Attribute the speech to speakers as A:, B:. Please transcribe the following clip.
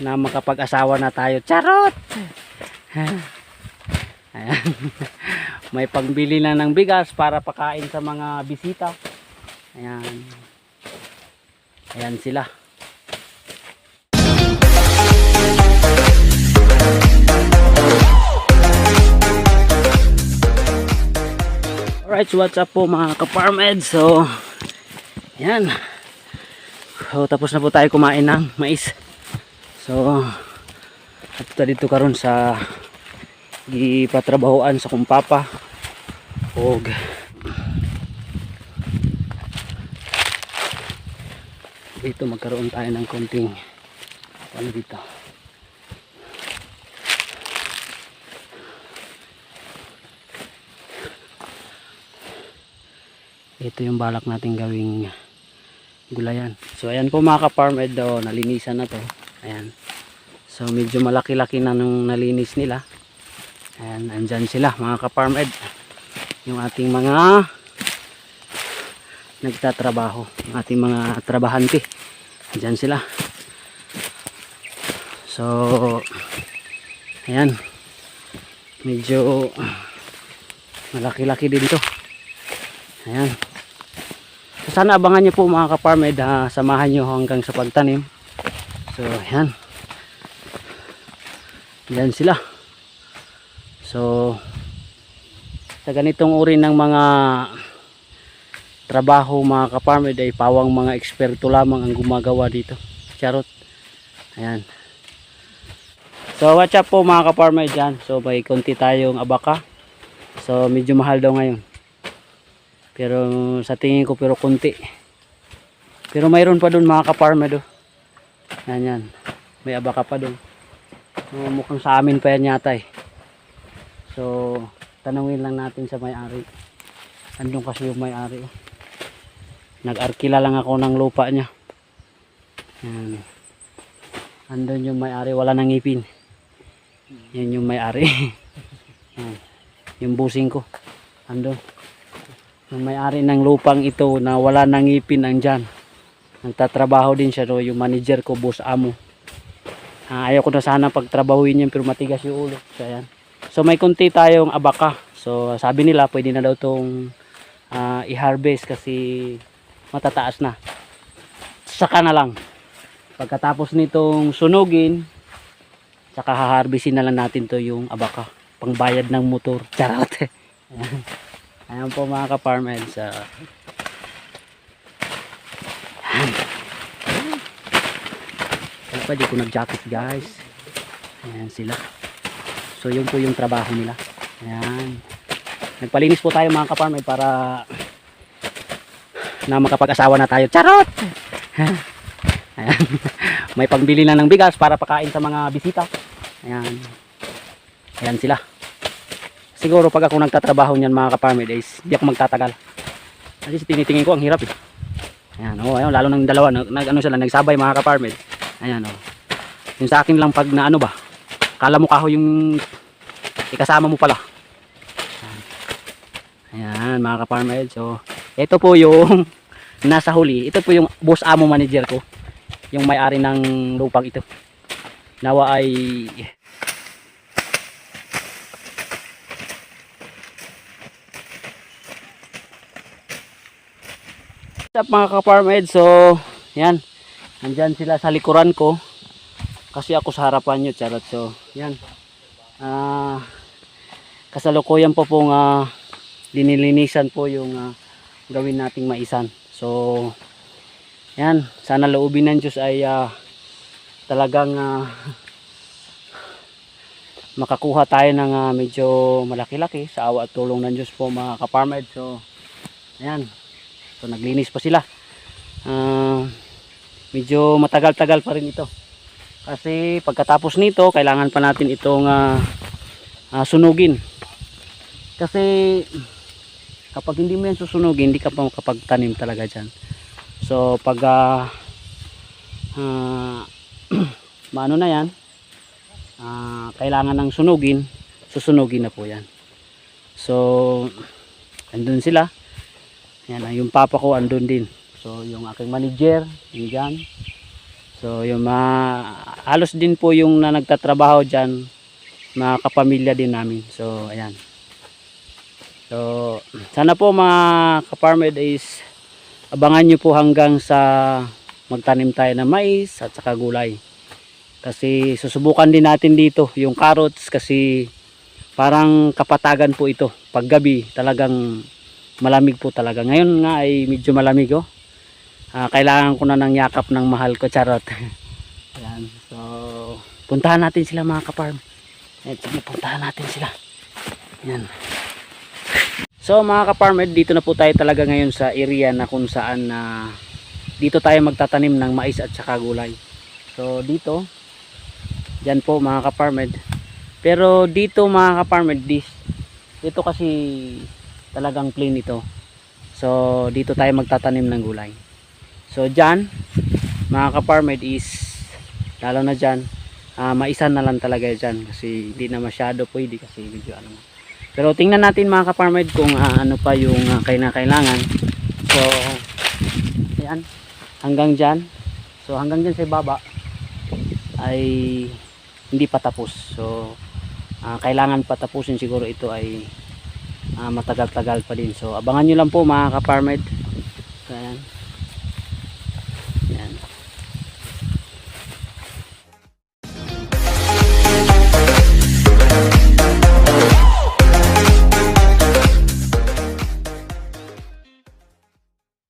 A: na makapag-asawa na tayo. Charot! Ayan. May pangbili na ng bigas para pakain sa mga bisita. Ayan. Ayan sila. Alright, so what's up po mga ka-farmed? So, ayan. So, tapos na po tayo kumain ng mais. So, at dito karon sa gipatrabahoan sa kumpapa. Og dito magkaroon tayo ng konting ano dito. Ito yung balak natin gawing gulayan. So ayan po mga ka-farmed, nalinisan na to. Ayan. So medyo malaki-laki na nung nalinis nila. Ayan, andyan sila mga ka-farmed. Yung ating mga nagtatrabaho, yung ating mga trabahante. Andyan sila. So ayan. Medyo malaki-laki din to. Ayan. Sana abangan nyo po mga ka-farmed, samahan nyo hanggang sa pagtanim. So ayan, yan sila. So sa ganitong uri ng mga trabaho mga ka-farmed ay pawang mga eksperto lamang ang gumagawa dito. Charot. Ayan. So watch up po mga ka-farmed dyan. So may konti tayong abaka. So medyo mahal daw ngayon, pero sa tingin ko pero konti. Pero mayroon pa doon mga ka-farmed. Yan yan. May abaka pa doon. Mukhang sa amin pa yan yata eh. So tanungin lang natin sa may-ari. Andun kasi yung may-ari. Nag-arkila lang ako ng lupa niya. Yan. Andun yung may-ari, wala nang ngipin. Yan yung may-ari. Yan. Yung busing ko. Andun. Yung may-ari ng lupang ito na wala nang ngipin andyan. Nagtatrabaho din siya, no? Yung manager ko, boss amo. Ayaw ko na sana pagtrabahuin yan pero matigas yung ulo. So ayan. So may kunti tayong abaka. So sabi nila pwede na daw itong i-harvest kasi matataas na. Saka na lang. Pagkatapos nitong sunugin, saka haharvestin na lang natin to yung abaka. Pangbayad ng motor. Charot. Ayan. Ayan po mga ka-farmed. Ayan pa, di ko nag-jacket guys. Ayan sila. So yun po yung trabaho nila. Ayan. Nagpalinis po tayo mga ka-farmed para na makapag-asawa na tayo. Charot! Ayan. May pangbili na ng bigas para pakain sa mga bisita. Ayan. Ayan sila. Siguro pag ako nagtatrabaho niyan mga ka-farmed is di ako magtatagal. Kasi tinitingin ko ang hirap eh. Ayan, ayun, lalo ng dalawa ano sila, nagsabay mga ka-farmed. Ayan yung sa akin lang pag na ano ba, kala mo kahoy yung ikasama mo pala. Ayan mga ka-farmed. So ito po yung nasa huli. Ito po yung boss amo manager ko, yung may-ari ng lupang ito. Nawa ay what's up mga ka-farmed? So yan, andyan sila sa likuran ko kasi ako sa harapan nyo. Charot. So yan, kasalukuyan po pong linilinisan po yung gawin nating maisan. So yan, sana loobin ng Diyos ay talagang makakuha tayo ng medyo malaki-laki sa awa at tulong ng Diyos po mga ka-farmed. So ayan. So naglinis pa sila. Medyo matagal-tagal pa rin ito. Kasi pagkatapos nito, kailangan pa natin itong sunugin. Kasi kapag hindi mo yan susunugin, hindi ka pa makapagtanim talaga dyan. So pag maano na yan, kailangan ng sunugin, susunugin na po yan. So andun sila. Yan, yung papa ko andun din. So yung aking manager, yung dyan. So yung halos din po yung na nagtatrabaho dyan, mga kapamilya din namin. So ayan. So sana po mga ka-farmer is abangan nyo po hanggang sa magtanim tayo ng mais at saka gulay. Kasi susubukan din natin dito yung carrots kasi parang kapatagan po ito. Pag gabi talagang malamig po talaga. Ngayon nga ay medyo malamig oh. Kailangan ko na ng yakap ng mahal ko, charot. Ayan. So puntahan natin sila mga ka-farm. Sige, puntahan natin sila. Ayan. So mga ka-farmer, dito na po tayo talaga ngayon sa area na kung saan dito tayo magtatanim ng mais at saka gulay. So dito, dyan po mga ka-farmer. Pero dito mga ka-farmer, dito kasi talagang plain ito. So dito tayo magtatanim ng gulay. So dyan mga ka-farmer is, lalo na dyan, maisan na lang talaga dyan. Kasi hindi na masyado pwede kasi medyo ano. Pero tingnan natin mga ka-farmer kung ano pa yung kailangan. So ayan, hanggang dyan. So hanggang dyan sa baba ay hindi pa tapos. So kailangan patapusin siguro ito ay matagal-tagal pa din. So abangan nyo lang po mga ka-farmer. So ayan.